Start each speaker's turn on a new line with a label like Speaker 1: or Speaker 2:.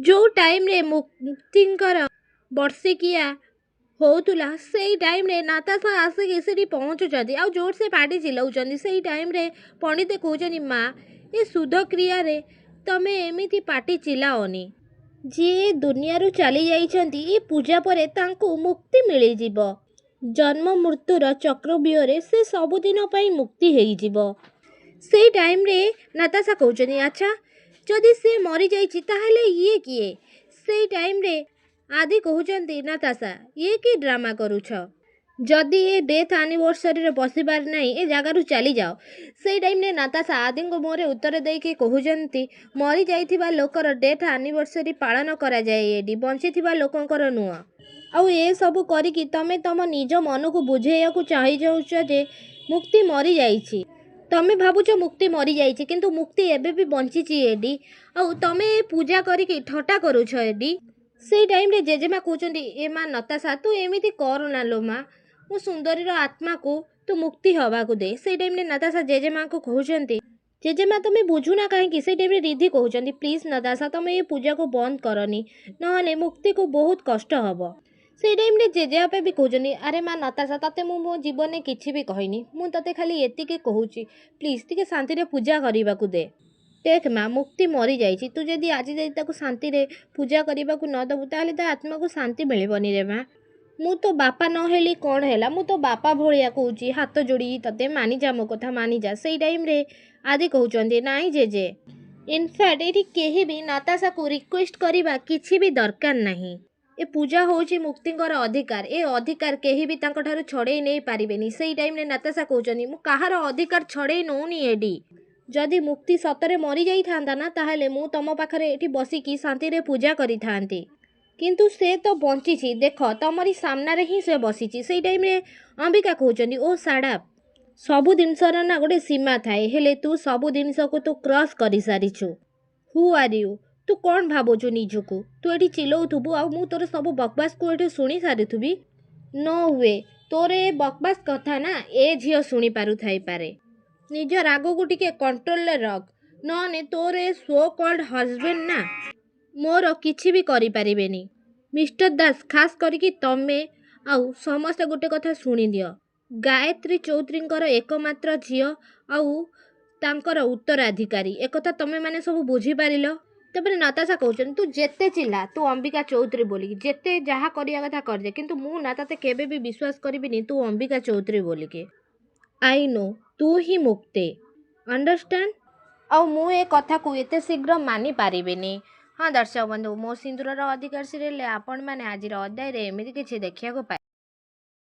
Speaker 1: जो टाइम रे मुक्तिंकर वर्षिकिया होतुला सेई टाइम रे नाताशा आसिक सेठी पहुँचुचंदी आ जोर से पाटी चिल्लाउचंदी। सेई टाइम रे पंडित कहउचंदी माँ ए शुद्ध क्रिया रे तमे एमिति पाटी चिल्लाओनी। जी दुनिया रू चली जाइछंती ए पूजा परे तांको मुक्ति मिली जिवो। जन्म मृत्युर चक्रव्यूहरे से सबुदिन पई मुक्ति हेई जिवो। सेई टाइम रे नाताशा कहउचंदी अच्छा जदि से मरी जाइछि ताहेले ये किए। सेई टाइम रे आदि कहउचंदी नाताशा ये कि ड्रामा करूछ जदि ए डेथ एनिवर्सरी रे बसिबार नहीं ए जगारू चली जाओ। सेई टाइम रे नाताशा आदि को मोरे उत्तर देके कहउचंती मरी जाइथिबा लोकर डेथ एनिवर्सरी पालन करा जाए एडी बंचिथिबा लोकंकर नुआ। आउ ए सब करिकि तमे तम निज मन को बुझेयाकू चाहि जाउछ जे मुक्ति मरी जाइछि। तमे भाबुछ मुक्ति मरी जाइछि किंतु मुक्ति एबे भी बंचिछि एडी। आउ तमे पूजा करिकि ठट्टा करूछ एडी। सेई टाइम रे जेजेमा कहउचंदी ए माँ नाताशा तू एमिति कर ना लो माँ मो सुंदरीर आत्मा को तू मुक्ति हवाकू दे। सेई टाइम रे नाताशा जेजेमा को कहउचंती जेजेमा तमे बुझुना काहेकि। सेई टाइम रे रिद्धि कहउचंती प्लीज नाताशा तमे ए पूजा को बंद करनी नहले मुक्ति को बहुत कष्ट हबो। सेई टाइम रे जेजेबापा भी कहउचंती अरे माँ नाताशा तते मो जीवन में किछि भी कहनी मु तते खाली एतिके कहउची प्लीज टिके शांति रे पूजा करिबाकू दे। देख माँ मुक्ति मरी जाइछि तू जदि आज जाई ताकू शांति रे पूजा करिबाकू न दबु ताहले ता आत्मा को शांति मिलिबनी रे माँ। मु तो बापा न हेली कौन हैला मु तो बापा भलिया कहउची हाथ जोड़ी तते मानी जा मो कथा मानी जा। सेई टाइम रे आदि कहउचंती नाई जेजे इनफैक्ट एठी केही भी नाताशा को रिक्वेस्ट करिबा किछि भी दरकार नाही। ए पूजा होउची मुक्तिंकर अधिकार ए अधिकार केही भी तांको ठारू छड़ेई नै पारिबेनी। सेई टाइम रे नाताशा कहउचंती मु काहार अधिकार छड़ेई नौनी एडी जदि मुक्ति सतरे मरी जाई थांदा ना ताहले मु तम पाखरे एठी बसिकी शांति रे पूजा करि थांती किंतु से तो बंचिछि देख तमरी सामना रे ही से बसिछि। सेई टाइम रे अंबिका कहउचंती ओ साडाप सबु जिनसर ना गोटे सीमा थाए हेले तू सबु जिनस को तू क्रॉस करि सारिछु। हु आर यू तू कौन भाबुछु निजुकू तू एठी चिल्लाउथुबु आ मु तोर सबु बकवास को एठी सुनी सारिथुबी। नो वे तोर ए बकवास कथा ना ए झियो सुनी पारु थाई पारे। निज राग को टिके कंट्रोल ले रख नने तोर ए सो कॉल्ड हस्बैंड ना मोर किछि भी करि पारिबेनी। मिस्टर दास खास करिकि तमे आउ समस्त गोटे कथा सुनी दियो गायत्री चौधरींकर एकमात्र झियो आउ तांकर उत्तराधिकारी एकथा तमे माने सब बुझी पारिलो। तबरे नाताशा कहउछन तू जेते चिल्ला तू अंबिका चौधरी बोली जेते जहा करिया कथा कर दे किंतु मु ना ताते केबे भी विश्वास करिबिनी तू अंबिका चौधरी बोली के। आई नो तू ही मुक्ति अंडरस्टैंड आउ मु ए कथा को एते शीघ्र मानि पारिबिनी। हाँ दर्शक बंधु मो सिंदूरर अधिकार सीरियल आपण माने आजिर अध्याय रे एमिति किछि देखिया को पाए।